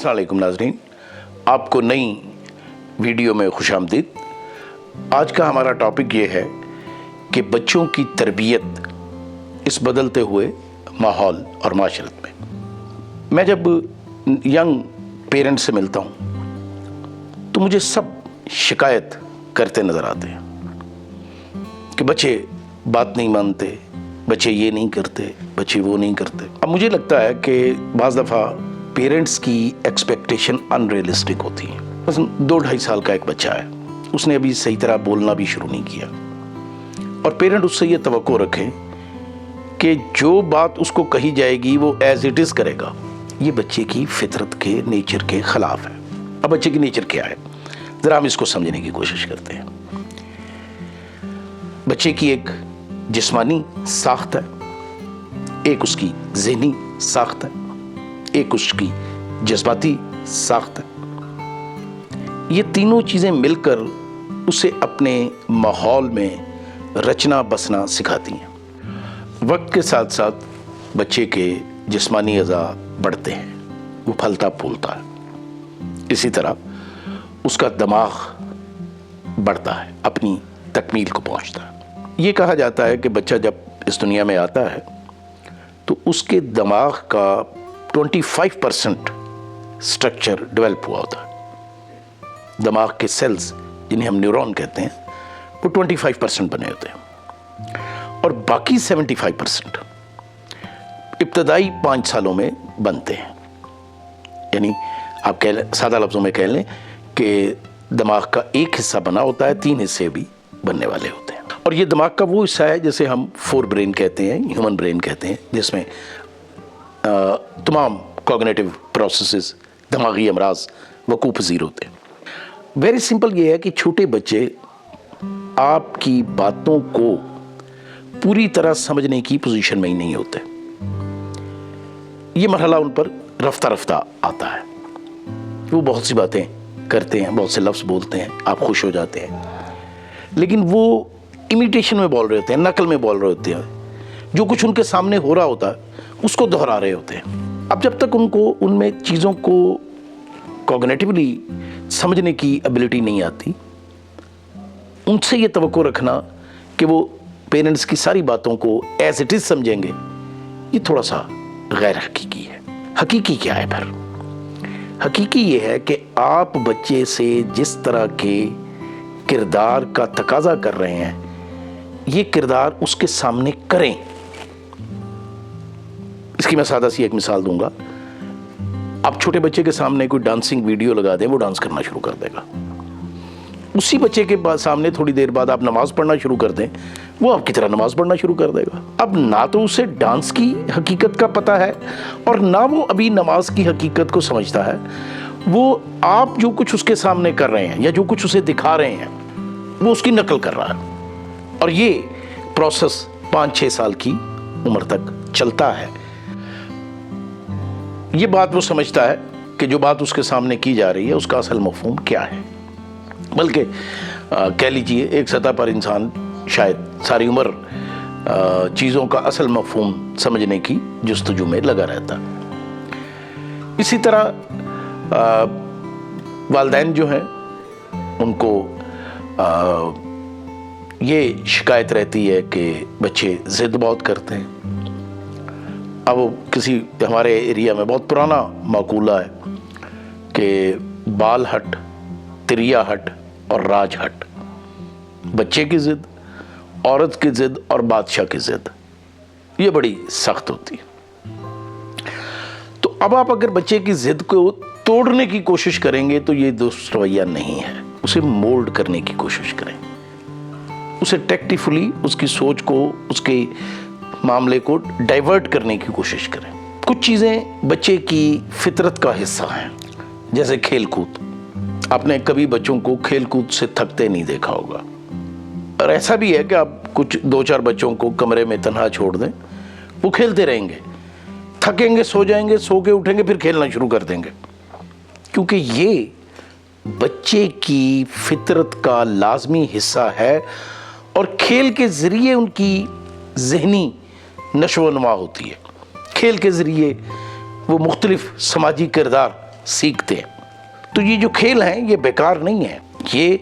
अस्सलाम वालेकुम नाज़रीन, आपको नई वीडियो में खुशामदीद। आज का हमारा टॉपिक ये है कि बच्चों की तरबियत इस बदलते हुए माहौल और माशरत में। मैं जब यंग पेरेंट्स से मिलता हूँ तो मुझे सब शिकायत करते नज़र आते हैं कि बच्चे बात नहीं मानते, बच्चे ये नहीं करते, बच्चे वो नहीं करते। अब मुझे लगता है कि बाज़ दफ़ा पेरेंट्स की एक्सपेक्टेशन अनरियलिस्टिक होती है। बस 2-2.5 साल का एक बच्चा है, उसने अभी सही तरह बोलना भी शुरू नहीं किया, और पेरेंट उससे ये तवक्को रखें कि जो बात उसको कही जाएगी वो एज इट इज़ करेगा। ये बच्चे की फितरत के, नेचर के ख़िलाफ़ है। अब बच्चे की नेचर क्या है, ज़रा हम इसको समझने की कोशिश करते हैं। बच्चे की एक जिस्मानी साख्त है, एक उसकी ज़हनी साख्त है, एक उसकी जज्बाती साख्त है। ये तीनों चीज़ें मिलकर उसे अपने माहौल में रचना बसना सिखाती हैं। वक्त के साथ साथ बच्चे के जिस्मानी अज़ा बढ़ते हैं, वो फलता फूलता है। इसी तरह उसका दिमाग बढ़ता है, अपनी तकमील को पहुंचता है। ये कहा जाता है कि बच्चा जब इस दुनिया में आता है तो उसके दिमाग का 25% स्ट्रक्चर डेवलप हुआ होता है। दिमाग के सेल्स, जिन्हें हम न्यूरॉन कहते हैं, वो 25% बने होते हैं, और बाकी 75% इब्तदाई 5 सालों में बनते हैं। यानी आप कह लें, सादा लफ्ज़ों में कह लें कि दिमाग का एक हिस्सा बना होता है, 3 हिस्से भी बनने वाले होते हैं। और ये दिमाग का वो हिस्सा है जिसे हम फोर ब्रेन कहते हैं, ह्यूमन ब्रेन कहते हैं, जिसमें तमाम कॉग्निटिव प्रोसेसेस, दिमागी अमराज वकूफ़ पज़ीर होते हैं। वेरी सिंपल ये है कि छोटे बच्चे आपकी बातों को पूरी तरह समझने की पोजीशन में ही नहीं होते। ये मरहला उन पर रफ्ता रफ्ता आता है। वो बहुत सी बातें करते हैं, बहुत से लफ्ज़ बोलते हैं, आप खुश हो जाते हैं, लेकिन वो इमिटेशन में बोल रहे होते हैं, नकल में बोल रहे होते हैं। जो कुछ उनके सामने हो रहा होता है उसको दोहरा रहे होते हैं। अब जब तक उनको उनमें चीज़ों को कॉग्निटिवली समझने की एबिलिटी नहीं आती, उनसे ये तवक्को रखना कि वो पेरेंट्स की सारी बातों को एज इट इज़ समझेंगे, ये थोड़ा सा गैर हकीकी है। हकीकी क्या है फिर? हकीकी ये है कि आप बच्चे से जिस तरह के किरदार का तकाजा कर रहे हैं, ये किरदार उसके सामने करें। इसकी मैं सादा सी एक मिसाल दूंगा। आप छोटे बच्चे के सामने कोई डांसिंग वीडियो लगा दें, वो डांस करना शुरू कर देगा। उसी बच्चे के सामने थोड़ी देर बाद आप नमाज पढ़ना शुरू कर दें, वो आपकी तरह नमाज पढ़ना शुरू कर देगा। अब ना तो उसे डांस की हकीकत का पता है, और ना वो अभी नमाज की हकीकत को समझता है। वो आप जो कुछ उसके सामने कर रहे हैं या जो कुछ उसे दिखा रहे हैं, वो उसकी नकल कर रहा है। और ये प्रोसेस 5-6 साल की उम्र तक चलता है। ये बात वो समझता है कि जो बात उसके सामने की जा रही है उसका असल मफ़हूम क्या है। बल्कि कह लीजिए एक सतह पर इंसान शायद सारी उम्र चीज़ों का असल मफ़हूम समझने की जुस्तजू में लगा रहता है। इसी तरह वालिदैन जो हैं उनको ये शिकायत रहती है कि बच्चे ज़िद बहुत करते हैं। अब वो किसी हमारे एरिया में बहुत पुराना माकूला है कि बाल हट, तिरिया हट और राज हट। बच्चे की ज़िद, औरत की ज़िद और बादशाह की ज़िद, ये बड़ी सख्त होती है। तो अब आप अगर बच्चे की ज़िद को तोड़ने की कोशिश करेंगे तो ये दुरुस्त रवैया नहीं है। उसे मोल्ड करने की कोशिश करें, उसे टैक्टफुली उसकी सोच को, उसके मामले को डाइवर्ट करने की कोशिश करें। कुछ चीज़ें बच्चे की फितरत का हिस्सा हैं, जैसे खेल कूद। आपने कभी बच्चों को खेल कूद से थकते नहीं देखा होगा। और ऐसा भी है कि आप कुछ 2-4 बच्चों को कमरे में तन्हा छोड़ दें, वो खेलते रहेंगे, थकेंगे, सो जाएंगे, सो के उठेंगे, फिर खेलना शुरू कर देंगे, क्योंकि ये बच्चे की फितरत का लाजमी हिस्सा है। और खेल के ज़रिए उनकी ज़हनी नशो व नुमा होती है। खेल के ज़रिए वो मुख्तलिफ समाजी किरदार سیکھتے ہیں. تو یہ جو کھیل ہیں یہ بیکار نہیں ہیں, یہ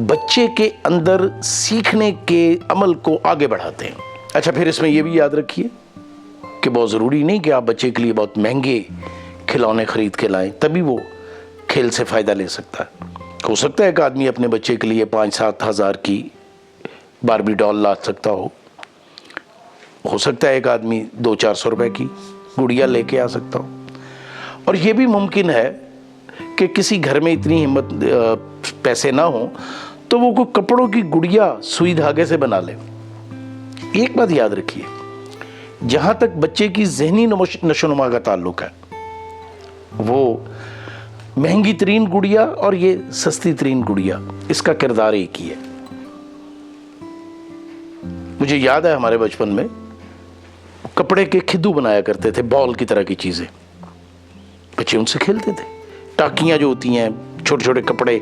بچے کے اندر سیکھنے کے عمل کو آگے بڑھاتے ہیں. اچھا, پھر اس میں یہ بھی یاد رکھیے کہ بہت ضروری نہیں کہ آپ بچے کے لیے بہت مہنگے کھلونے خرید کے لائیں تبھی وہ کھیل سے فائدہ لے سکتا ہے. ہو سکتا ہے ایک آدمی اپنے بچے کے لیے 5-7 ہزار کی باربی ڈال لا سکتا ہو سکتا ہے ایک آدمی 200-400 روپے کی گڑیا لے کے آ سکتا ہو, اور یہ بھی ممکن ہے کہ کسی گھر میں اتنی ہمت پیسے نہ ہوں تو وہ کوئی کپڑوں کی گڑیا سوئی دھاگے سے بنا لے. ایک بات یاد رکھیے, جہاں تک بچے کی ذہنی نشو و نما کا تعلق ہے, وہ مہنگی ترین گڑیا اور یہ سستی ترین گڑیا, اس کا کردار ایک ہی ہے. مجھے یاد ہے ہمارے بچپن میں کپڑے کے کھدو بنایا کرتے تھے, بال کی طرح کی چیزیں, بچے ان سے کھیلتے تھے. ٹاکیاں جو ہوتی ہیں, چھوٹے چھوٹے کپڑے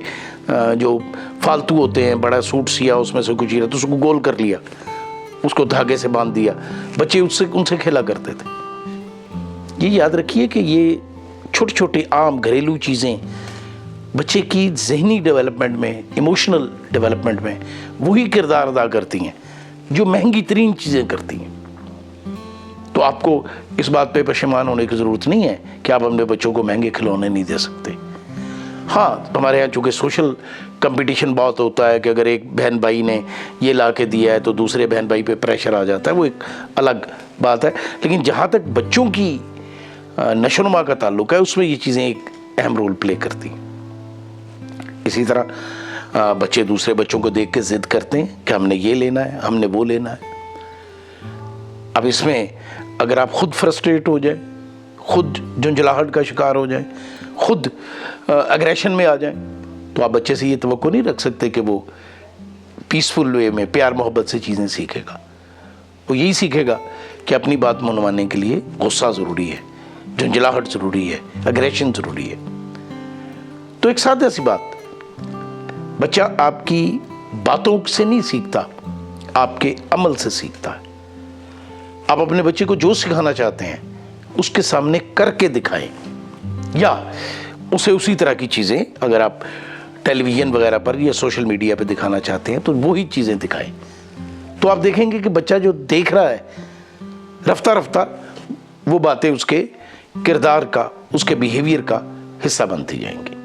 جو فالتو ہوتے ہیں, بڑا سوٹ سیا اس میں سے کچھ ہی تو اس کو گول کر لیا, اس کو دھاگے سے باندھ دیا, بچے ان سے کھیلا کرتے تھے. یہ یاد رکھیے کہ یہ چھوٹے چھوٹے عام گھریلو چیزیں بچے کی ذہنی ڈیولپمنٹ میں, ایموشنل ڈیولپمنٹ میں وہی کردار ادا کرتی ہیں جو مہنگی ترین چیزیں کرتی ہیں. تو آپ کو اس بات پہ پشیمان ہونے کی ضرورت نہیں ہے کہ آپ اپنے بچوں کو مہنگے کھلونے نہیں دے سکتے. ہاں, ہمارے یہاں چونکہ سوشل کمپٹیشن بہت ہوتا ہے کہ اگر ایک بہن بھائی نے یہ لا کے دیا ہے تو دوسرے بہن بھائی پہ پریشر آ جاتا ہے, وہ ایک الگ بات ہے. لیکن جہاں تک بچوں کی نشو و نما کا تعلق ہے اس میں یہ چیزیں ایک اہم رول پلے کرتی ہیں. اسی طرح بچے دوسرے بچوں کو دیکھ کے ضد کرتے ہیں کہ ہم نے یہ لینا ہے, ہم نے وہ لینا ہے. اب اس میں اگر آپ خود فرسٹریٹ ہو جائیں, خود جھنجھلاہٹ کا شکار ہو جائیں, خود اگریشن میں آ جائیں, تو آپ بچے سے یہ توقع نہیں رکھ سکتے کہ وہ پیسفل وے میں پیار محبت سے چیزیں سیکھے گا. وہ یہی سیکھے گا کہ اپنی بات منوانے کے لیے غصہ ضروری ہے, جھنجھلاہٹ ضروری ہے, اگریشن ضروری ہے. تو ایک سادہ سی بات, بچہ آپ کی باتوں سے نہیں سیکھتا, آپ کے عمل سے سیکھتا ہے. آپ اپنے بچے کو جو سکھانا چاہتے ہیں اس کے سامنے کر کے دکھائیں, یا اسے اسی طرح کی چیزیں اگر آپ ٹیلی ویژن وغیرہ پر یا سوشل میڈیا پہ دکھانا چاہتے ہیں تو وہی چیزیں دکھائیں. تو آپ دیکھیں گے کہ بچہ جو دیکھ رہا ہے رفتہ رفتہ وہ باتیں اس کے کردار کا, اس کے بیہیویئر کا حصہ بنتی جائیں گی.